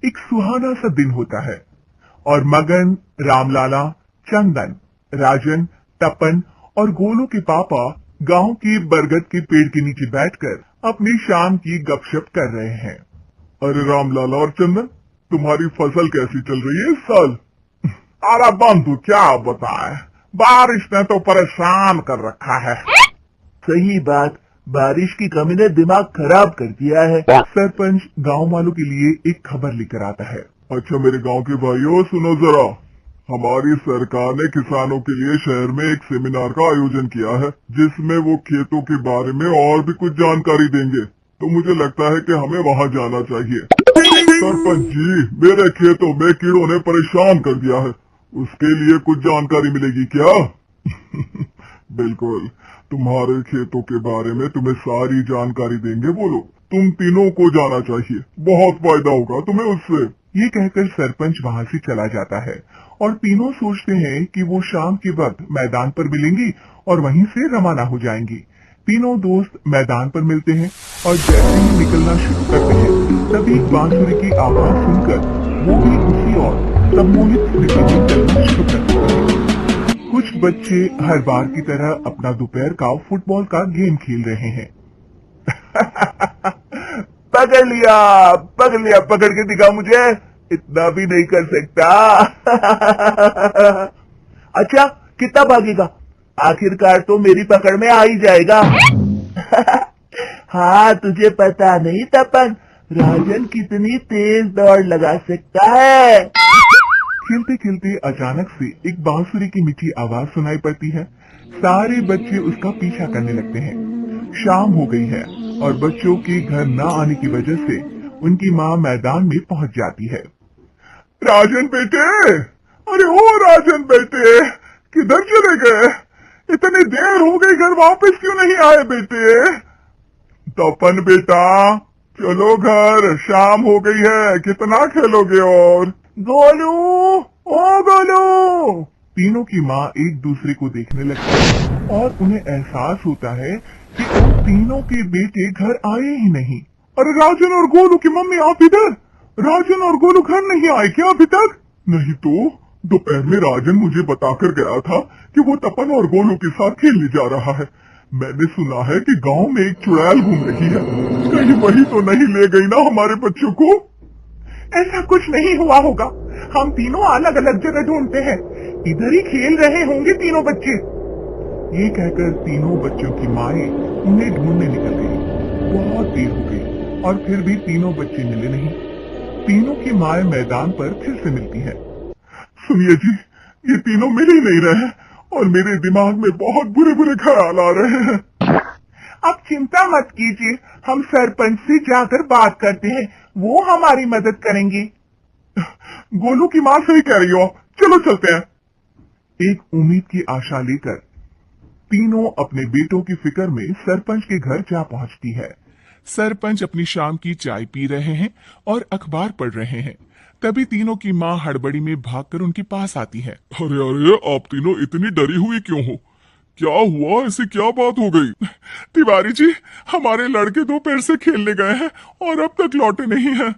एक सुहाना सा दिन होता है और मगन, रामलाला, चंदन, राजन, तपन और गोलू के पापा गांव के बरगद के पेड़ के नीचे बैठकर अपनी शाम की गपशप कर रहे हैं। अरे रामलाला और चंदन, तुम्हारी फसल कैसी चल रही है इस साल? अरे बंधु क्या बताए, बारिश ने तो परेशान कर रखा है। सही बात, बारिश की कमी ने दिमाग खराब कर दिया है। सरपंच गांव वालों के लिए एक खबर लेकर आता है। अच्छा मेरे गांव के भाइयों, सुनो जरा, हमारी सरकार ने किसानों के लिए शहर में एक सेमिनार का आयोजन किया है, जिसमें वो खेतों के बारे में और भी कुछ जानकारी देंगे। तो मुझे लगता है कि हमें वहां जाना चाहिए। सरपंच जी, मेरे खेतों में कीड़ों ने परेशान कर दिया है, उसके लिए कुछ जानकारी मिलेगी क्या? बिल्कुल, तुम्हारे खेतों के बारे में तुम्हें सारी जानकारी देंगे वो लोग। तुम तीनों को जाना चाहिए, बहुत फायदा होगा तुम्हें उससे। ये कहकर सरपंच वहाँ से चला जाता है और तीनों सोचते हैं कि वो शाम के वक्त मैदान पर मिलेंगी और वहीं से रवाना हो जाएंगी। तीनों दोस्त मैदान पर मिलते हैं और जैसे ही निकलना शुरू करते हैं तभी बांसुरी की आवाज सुनकर वो भी उसी और सम्मोहित स्थिति में चलना शुरू करते हैं। कुछ बच्चे हर बार की तरह अपना दोपहर का फुटबॉल का गेम खेल रहे हैं। पकड़ लिया, पकड़ के दिखा मुझे, इतना भी नहीं कर सकता। अच्छा, कितना भागेगा? आखिरकार तो मेरी पकड़ में आ ही जाएगा। हाँ, तुझे पता नहीं तपन, राजन कितनी तेज दौड़ लगा सकता है। खेलते खेलते अचानक से एक बांसुरी की मीठी आवाज सुनाई पड़ती है। सारे बच्चे उसका पीछा करने लगते हैं। शाम हो गई है और बच्चों के घर न आने की वजह से उनकी माँ मैदान में पहुंच जाती है। राजन बेटे, अरे ओ राजन बेटे, किधर चले गए? इतनी देर हो गई, घर वापस क्यों नहीं आए बेटे? तपन बेटा, चलो घर, शाम हो गई है, कितना खेलोगे? और गोलू, ओ गोलू! तीनों की माँ एक दूसरे को देखने लगती है और उन्हें एहसास होता है कि उन तीनों के बेटे घर आए ही नहीं। अरे राजन और गोलू की मम्मी, आप इधर? राजन और गोलू घर नहीं आए क्या अभी तक? नहीं तो दोपहर में राजन मुझे बताकर गया था कि वो तपन और गोलू के साथ खेलने जा रहा है। मैंने सुना है कि गांव में एक चुड़ैल घूम रही है, कहीं वही तो नहीं ले गई ना हमारे बच्चों को? ऐसा कुछ नहीं हुआ होगा, हम तीनों अलग अलग जगह ढूंढते हैं, इधर ही खेल रहे होंगे तीनों बच्चे। ये कहकर तीनों बच्चों की माएं उन्हें ढूंढने निकल गई। बहुत देर हो गई और फिर भी तीनों बच्चे मिले नहीं। तीनों की माएं मैदान पर फिर से मिलती है। सुनिए जी, ये तीनों मिल ही नहीं रहे और मेरे दिमाग में बहुत बुरे बुरे ख्याल आ रहे हैं। आप चिंता मत कीजिए, हम सरपंच से जाकर बात करते हैं, वो हमारी मदद करेंगे। गोलू की माँ सही कह रही हो, चलो चलते हैं। एक उम्मीद की आशा लेकर तीनों अपने बेटों की फिक्र में सरपंच के घर जा पहुंचती है। सरपंच अपनी शाम की चाय पी रहे हैं और अखबार पढ़ रहे हैं। तभी तीनों की माँ हड़बड़ी में भागकर उनके पास आती है। अरे अरे, आप तीनों इतनी डरी हुई क्यों हो? क्या हुआ? ऐसी क्या बात हो गई? तिवारी जी, हमारे लड़के दोपहर से खेलने गए हैं और अब तक लौटे नहीं हैं।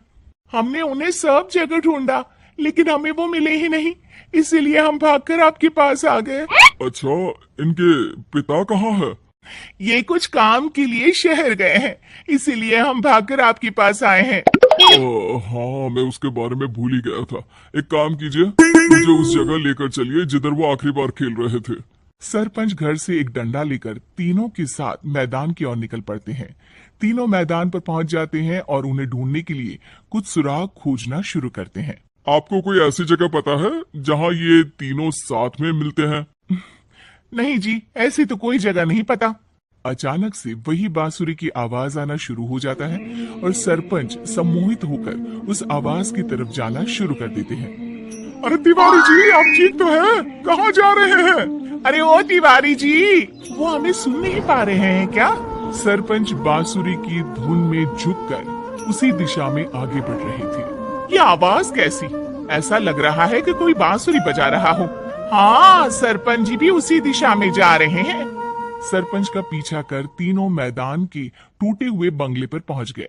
हमने उन्हें सब जगह ढूंढा लेकिन हमें वो मिले ही नहीं, इसीलिए हम भागकर आपके पास आ गए। अच्छा, इनके पिता कहाँ है? ये कुछ काम के लिए शहर गए हैं, इसीलिए हम भागकर आपके पास आए हैं। हाँ, मैं उसके बारे में भूल ही गया था। एक काम कीजिए, मुझे उस जगह लेकर चलिए जिधर वो आखिरी बार खेल रहे थे। सरपंच घर से एक डंडा लेकर तीनों के साथ मैदान की ओर निकल पड़ते हैं। तीनों मैदान पर पहुंच जाते हैं और उन्हें ढूंढने के लिए कुछ सुराग खोजना शुरू करते हैं। आपको कोई ऐसी जगह पता है जहाँ ये तीनों साथ में मिलते हैं? नहीं जी, ऐसी तो कोई जगह नहीं पता। अचानक से वही बांसुरी की आवाज आना शुरू हो जाता है और सरपंच सम्मोहित होकर उस आवाज की तरफ जाना शुरू कर देते हैं। अरे तिवारी जी, आप ठीक तो हैं? कहाँ जा रहे हैं? अरे ओ तिवारी जी, वो हमें सुन नहीं पा रहे हैं क्या? सरपंच बांसुरी की धुन में झुककर उसी दिशा में आगे बढ़ रहे थे। ये आवाज कैसी? ऐसा लग रहा है कि कोई बांसुरी बजा रहा हो। हाँ, सरपंच जी भी उसी दिशा में जा रहे हैं। सरपंच का पीछा कर तीनों मैदान के टूटे हुए बंगले पर पहुंच गए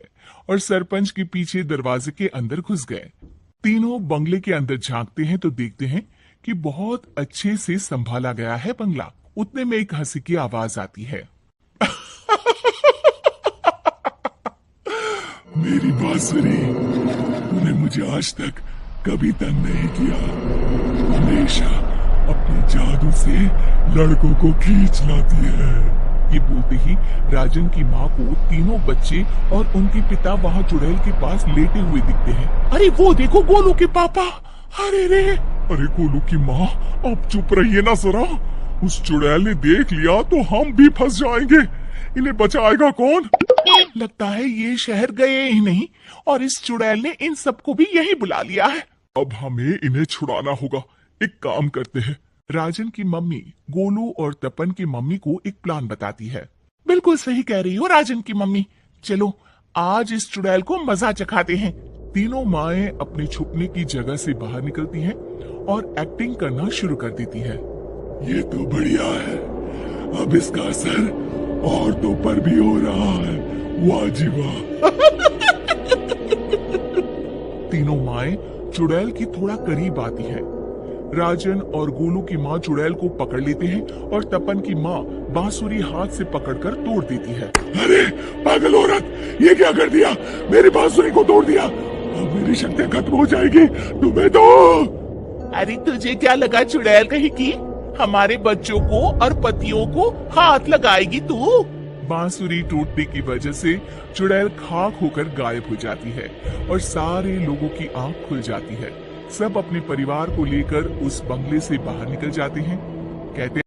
और सरपंच के पीछे दरवाजे के अंदर घुस गए। तीनों बंगले के अंदर झांकते हैं तो देखते हैं कि बहुत अच्छे से संभाला गया है बंगला। उतने में एक हंसी की आवाज आती है। मेरी बांसुरी, तूने मुझे आज तक कभी तंग नहीं किया। हमेशा अपने जादू से लड़कों को खींच लाती है। ये बोलते ही राजन की माँ को तीनों बच्चे और उनके पिता वहाँ चुड़ैल के पास लेटे हुए दिखते हैं। अरे वो देखो गोलू के पापा। अरे रे, अरे गोलू की माँ, अब चुप रहिए ना जरा। उस चुड़ैल ने देख लिया तो हम भी फंस जाएंगे। इन्हें बचाएगा कौन? लगता है ये शहर गए ही नहीं और इस चुड़ैल ने इन सबको भी यही बुला लिया है। अब हमें इन्हें छुड़ाना होगा। एक काम करते हैं। राजन की मम्मी गोलू और तपन की मम्मी को एक प्लान बताती है। बिल्कुल सही कह रही हो राजन की मम्मी, चलो आज इस चुड़ैल को मजा चखाते हैं। तीनों माएं अपने छुपने की जगह से बाहर निकलती हैं और एक्टिंग करना शुरू कर देती है। ये तो बढ़िया है, अब इसका असर औरतों पर भी हो रहा है। वाह जी वाह। तीनों माएं चुड़ैल की थोड़ा करीब आती है। राजन और गोलू की माँ चुड़ैल को पकड़ लेते हैं और तपन की माँ बांसुरी हाथ से पकड़कर तोड़ देती है। अरे पागल औरत, ये क्या कर दिया? मेरी बांसुरी को तोड़ दिया। अब मेरी शक्तियाँ खत्म हो जाएगी। तुम्हें तो अरे तुझे क्या लगा चुड़ैल कहीं की हमारे बच्चों को और पतियों को हाथ लगाएगी तू? बांसुरी टूटने की वजह से चुड़ैल खाक होकर गायब हो जाती है और सारे लोगों की आंख खुल जाती है। सब अपने परिवार को लेकर उस बंगले से बाहर निकल जाते हैं। कहते